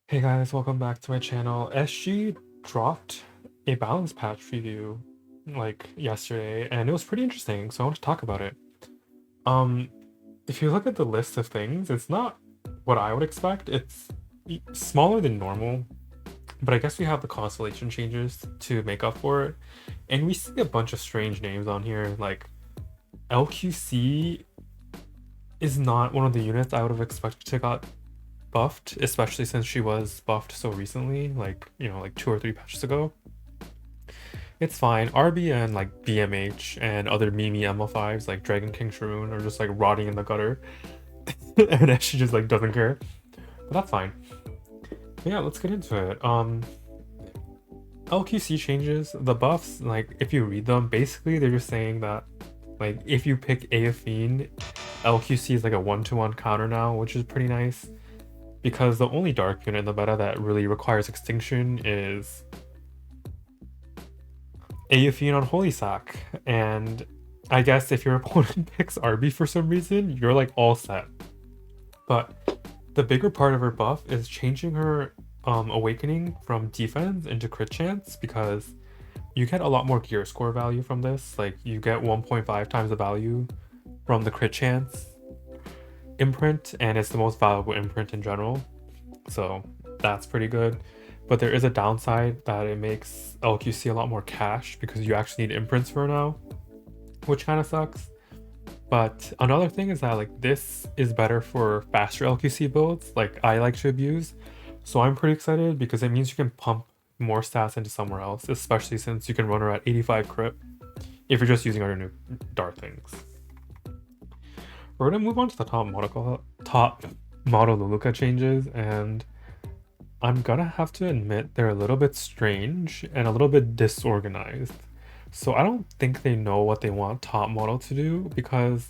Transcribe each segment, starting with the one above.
Hey guys, welcome back to my channel. SG dropped a balance patch review like yesterday, and it was pretty interesting, so I want to talk about it. Um, if you look at the list of things, it's not what I would expect. It's smaller than normal, but I guess we have the Constellation changes to make up for it. And we see a bunch of strange names on here, like LQC is not one of the units I would have expected to got buffed, especially since she was buffed so recently, like, like 2 or 3 patches ago. It's fine. RB and like BMH and other Mimi ML5s like Dragon King Sharoon are just like rotting in the gutter. And then she just like doesn't care. But that's fine. But yeah, let's get into it. LQC changes, the buffs, like if you read them, basically they're just saying that like if you pick Aethene, LQC is like a 1-to-1 counter now, which is pretty nice. Because the only dark unit in the meta that really requires extinction is Aethene on Holy Sack. And I guess if your opponent picks RB for some reason, you're like all set. But the bigger part of her buff is changing her awakening from defense into crit chance, because you get a lot more gear score value from this. Like you get 1.5 times the value from the crit chance imprint, and it's the most valuable imprint in general, so that's pretty good. But there is a downside that it makes LQC a lot more cash because you actually need imprints for now, which kind of sucks. But another thing is that like this is better for faster LQC builds like I like to abuse, so I'm pretty excited because it means you can pump more stats into somewhere else, especially since you can run her at 85 crit if you're just using other new dart things. We're gonna move on to the top Model Luluca changes, and I'm gonna have to admit they're a little bit strange and a little bit disorganized. So I don't think they know what they want top model to do, because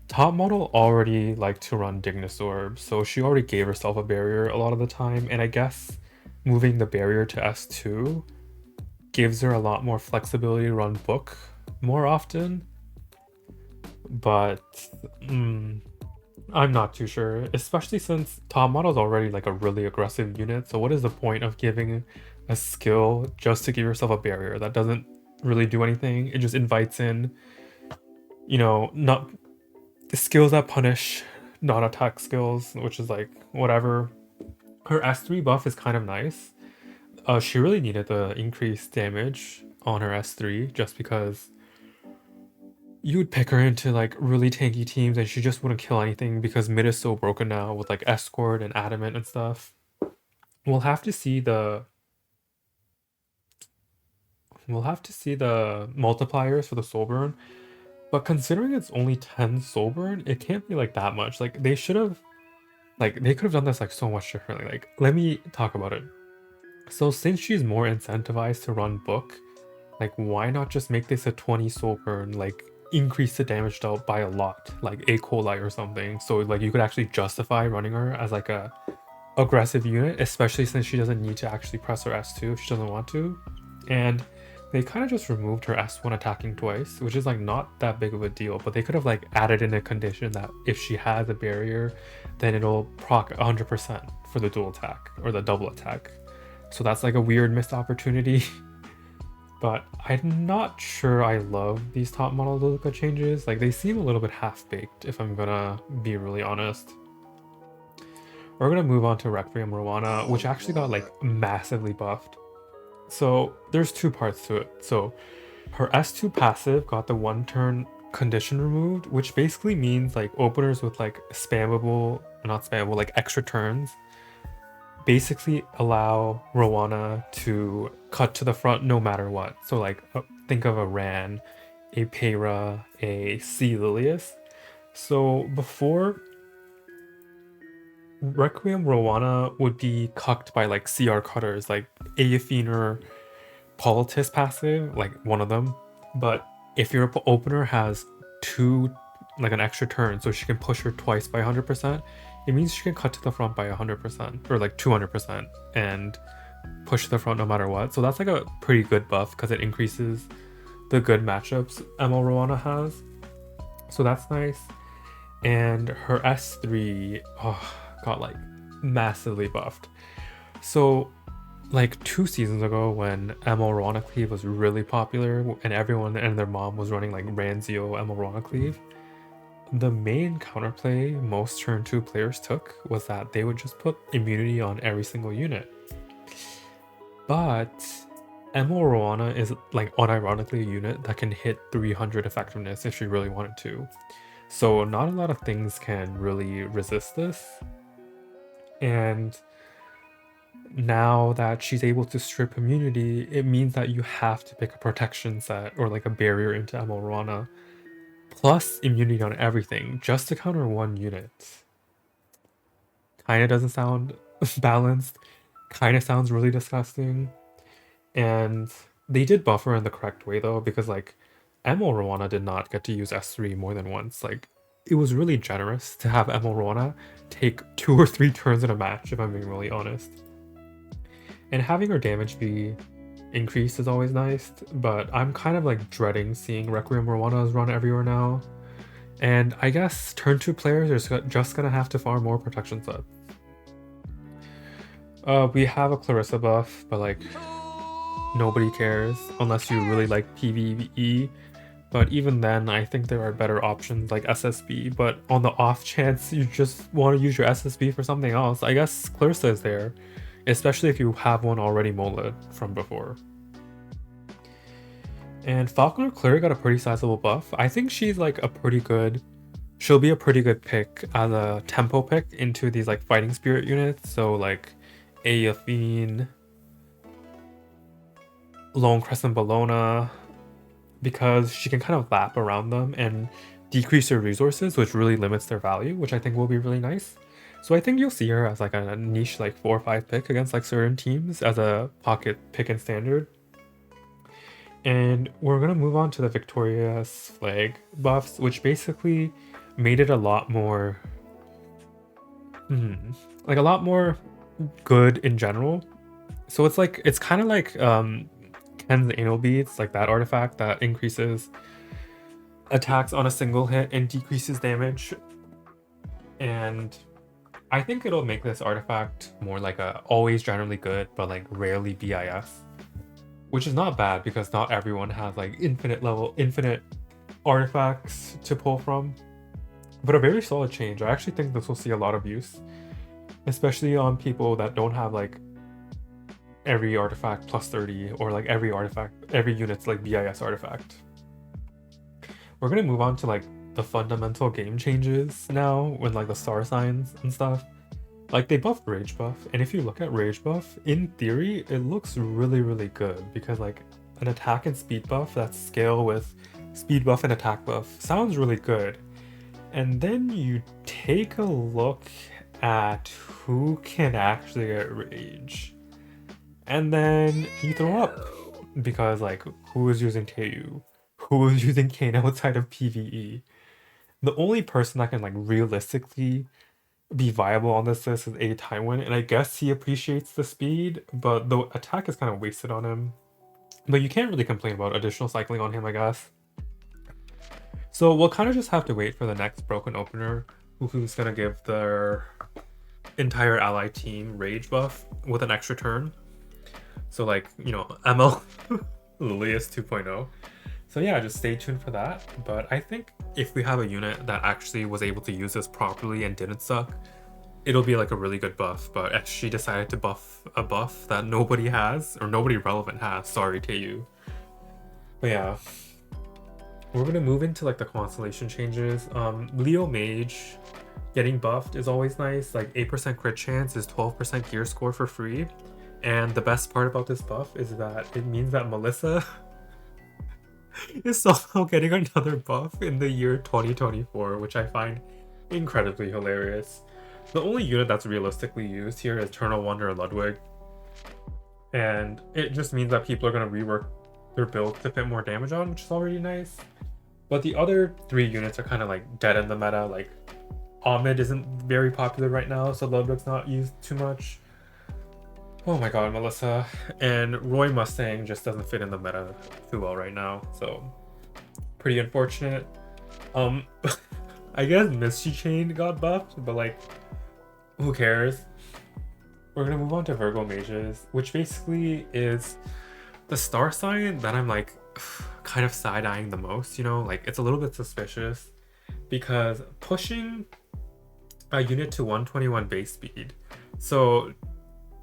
top model already liked to run Dignisorb, so she already gave herself a barrier a lot of the time, and I guess moving the barrier to S2 gives her a lot more flexibility to run book more often. But I'm not too sure, especially since top model is already like a really aggressive unit. So what is the point of giving a skill just to give yourself a barrier that doesn't really do anything? It just invites in, not skills that punish non-attack skills, which is like whatever. Her S3 buff is kind of nice. She really needed the increased damage on her S3 just because you would pick her into like really tanky teams and she just wouldn't kill anything because mid is so broken now with like escort and adamant and stuff. We'll have to see the multipliers for the soul burn, but considering it's only 10 soul burn, it can't be like that much. Like they could have done this like so much differently. Like let me talk about it. So since she's more incentivized to run book, like why not just make this a 20 soul burn, like increase the damage dealt by a lot, like A. coli or something, so like you could actually justify running her as like a aggressive unit, especially since she doesn't need to actually press her S2 if she doesn't want to. And they kind of just removed her S1 attacking twice, which is like not that big of a deal, but they could have like added in a condition that if she has a barrier, then it'll proc 100% for the dual attack or the double attack. So that's like a weird missed opportunity. But I'm not sure I love these top model Luluca changes. Like they seem a little bit half-baked, if I'm gonna be really honest. We're gonna move on to Requiem Rana, which actually got like massively buffed. So there's two parts to it. So her S2 passive got the 1-turn condition removed, which basically means like openers with like not spammable, like extra turns basically allow Rowana to cut to the front no matter what. So like think of a Ran, a Peyra, a C. Lilius. So before, Requiem Rowana would be cucked by like CR cutters like Aethene or Politis passive, like one of them. But if your opener has like an extra turn, so she can push her twice by 100%, it means she can cut to the front by 100% or like 200% and push to the front no matter what. So that's like a pretty good buff because it increases the good matchups ML Rowana has. So that's nice. And her S3 got like massively buffed. So like 2 seasons ago when ML Rana Cleave was really popular and everyone and their mom was running like Ranzio ML Rana Cleave, the main counterplay most turn 2 players took was that they would just put immunity on every single unit. But ML Rana is like unironically a unit that can hit 300 effectiveness if she really wanted to. So not a lot of things can really resist this. And now that she's able to strip immunity, it means that you have to pick a protection set or like a barrier into ML Rana plus immunity on everything just to counter one unit. Kinda doesn't sound balanced, kinda sounds really disgusting. And they did buffer in the correct way though, because like ML Rana did not get to use S3 more than once. Like it was really generous to have ML Rana take 2 or 3 turns in a match, if I'm being really honest. And having her damage be increased is always nice, but I'm kind of like dreading seeing Requiem Rwana's run everywhere now. And I guess turn 2 players are just gonna have to farm more protection sets. We have a Clarissa buff, but like nobody cares unless you really like PvE. But even then, I think there are better options like SSB. But on the off chance you just want to use your SSB for something else, I guess Clarissa is there, especially if you have one already molded from before. And Falconer Kluri got a pretty sizable buff. I think she's like a pretty good, she'll be a pretty good pick as a tempo pick into these like fighting spirit units. So like Aethene, Lone Crescent Bellona, because she can kind of lap around them and decrease their resources, which really limits their value, which I think will be really nice. So I think you'll see her as like a niche like 4 or 5 pick against like certain teams as a pocket pick and standard. And we're gonna move on to the Victoria's Flag buffs, which basically made it a lot more like a lot more good in general. So it's like it's kind of like Ken's anal beads, like that artifact that increases attacks on a single hit and decreases damage. And I think it'll make this artifact more like a always generally good but like rarely BIS, which is not bad because not everyone has like infinite artifacts to pull from. But a very solid change. I actually think this will see a lot of use, especially on people that don't have like every artifact plus 30 or like every unit's like BIS artifact. We're gonna move on to like the fundamental game changes now when like the star signs and stuff. Like they buffed Rage buff, and if you look at Rage buff, in theory it looks really good because like an attack and speed buff that's scale with speed buff and attack buff sounds really good. And then you take a look at who can actually get Rage, and then you throw up because like who is using Teu? Who is using Kane outside of PvE? The only person that can like realistically be viable on this list is a Tywin, and I guess he appreciates the speed, but the attack is kind of wasted on him. But you can't really complain about additional cycling on him, I guess. So we'll kind of just have to wait for the next broken opener, who's gonna give their entire ally team Rage buff with an extra turn. So like, you know, ML Lilius 2.0. So yeah, just stay tuned for that. But I think if we have a unit that actually was able to use this properly and didn't suck, it'll be like a really good buff. But she decided to buff a buff that nobody has, or nobody relevant has. Sorry, Teu. But yeah, we're gonna move into like the Constellation changes. Leo Mage getting buffed is always nice. Like 8% crit chance is 12% gear score for free. And the best part about this buff is that it means that Melissa is somehow getting another buff in the year 2024, which I find incredibly hilarious. The only unit that's realistically used here is Eternal Wonder Ludwig, and it just means that people are going to rework their build to fit more damage on, which is already nice. But the other 3 units are kind of like dead in the meta. Like Ahmed isn't very popular right now, so Ludwig's not used too much. Oh my god, Melissa. And Roy Mustang just doesn't fit in the meta too well right now, so pretty unfortunate. I guess Misty Chain got buffed, but like, who cares? we're gonna move on to Virgo Mages, which basically is the star sign that I'm like kind of side-eyeing the most, you know? Like it's a little bit suspicious because pushing a unit to 121 base speed. So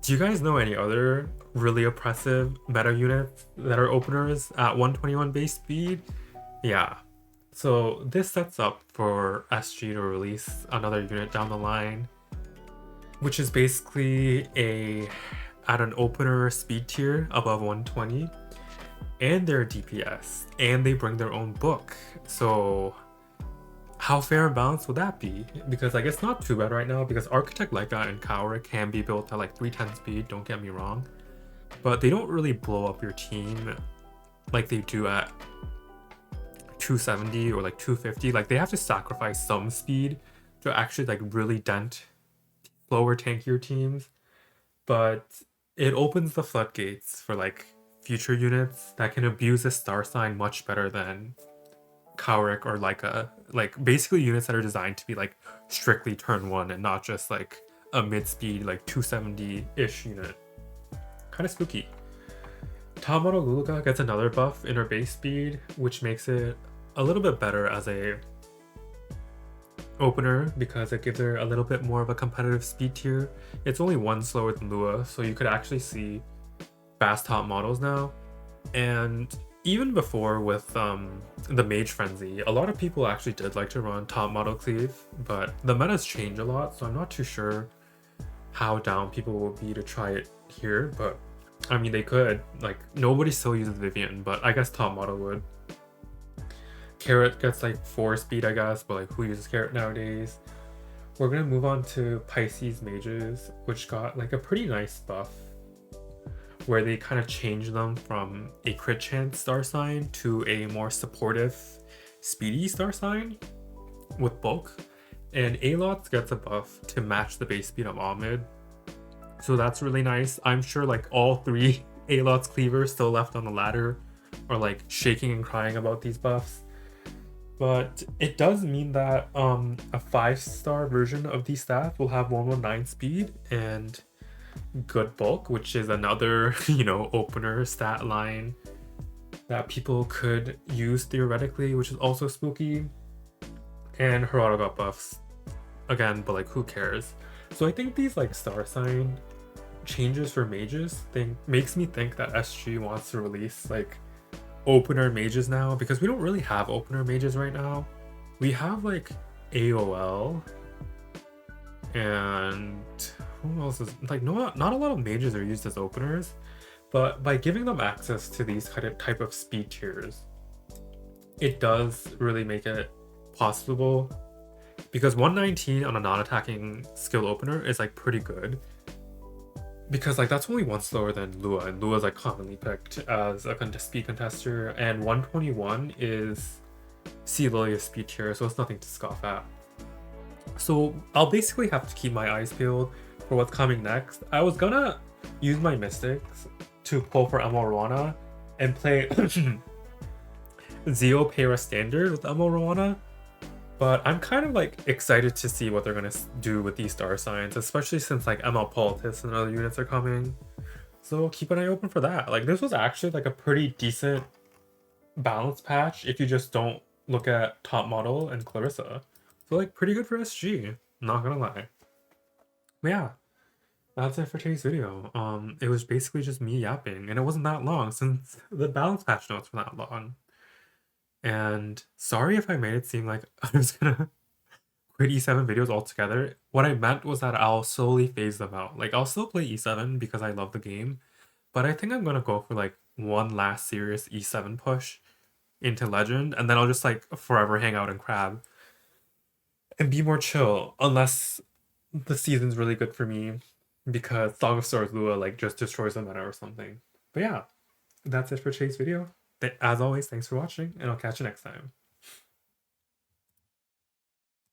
do you guys know any other really oppressive meta units that are openers at 121 base speed? Yeah. So this sets up for SG to release another unit down the line, which is basically at an opener speed tier above 120, and they're DPS, and they bring their own book. So how fair and balanced would that be? Because like it's not too bad right now, because Architect Leica and Kaura can be built at like 310 speed, don't get me wrong, but they don't really blow up your team like they do at 270 or like 250. Like they have to sacrifice some speed to actually like really dent slower tankier teams, but it opens the floodgates for like future units that can abuse a star sign much better than Kauric or Leica. Like basically units that are designed to be like strictly turn one and not just like a mid-speed like 270-ish unit. Kind of spooky. Top Model Luluca gets another buff in her base speed, which makes it a little bit better as a opener because it gives her a little bit more of a competitive speed tier. It's only one slower than Lua, so you could actually see fast top models now. And even before with the Mage Frenzy, a lot of people actually did like to run top model cleave, but the meta's changed a lot, so I'm not too sure how down people will be to try it here. But I mean, they could. Like nobody still uses Vivian, but I guess top model would. Carrot gets like 4 speed, I guess, but like who uses Carrot nowadays? We're gonna move on to Pisces Mages, which got like a pretty nice buff where they kind of changed them from a crit chance star sign to a more supportive speedy star sign with bulk. And Alots gets a buff to match the base speed of Ahmed. So that's really nice. I'm sure like all 3 Alots cleavers still left on the ladder are like shaking and crying about these buffs. But it does mean that a 5-star version of these staff will have 119 speed and good bulk, which is another, you know, opener stat line that people could use theoretically, which is also spooky. And her auto got buffs again, but like who cares? So I think these like star sign changes for mages makes me think that SG wants to release like opener mages now, because we don't really have opener mages right now. We have like AOL and who else is like not a lot of mages are used as openers, but by giving them access to these type of speed tiers, it does really make it possible, because 119 on a non-attacking skill opener is like pretty good, because like that's only one slower than Lua, and Lua's like commonly picked as a speed contester, and 121 is Sea Lilia's speed tier, so it's nothing to scoff at. So I'll basically have to keep my eyes peeled for what's coming next. I was gonna use my Mystics to pull for Model Rana and play Zeo Para Standard with Model Rana, but I'm kind of like excited to see what they're gonna do with these star signs, especially since like ML Politis and other units are coming. So keep an eye open for that. Like this was actually like a pretty decent balance patch if you just don't look at top model and Clarissa. So like pretty good for SG, not gonna lie. But yeah, that's it for today's video. It was basically just me yapping, and it wasn't that long since the balance patch notes were that long. And sorry if I made it seem like I was gonna quit E7 videos altogether. What I meant was that I'll slowly phase them out. Like I'll still play E7 because I love the game, but I think I'm gonna go for like one last serious E7 push into Legend, and then I'll just like forever hang out in Crab and be more chill, unless the season's really good for me, because Song of Stars Lua like just destroys the meta or something. But yeah, that's it for today's video. As always, thanks for watching, and I'll catch you next time.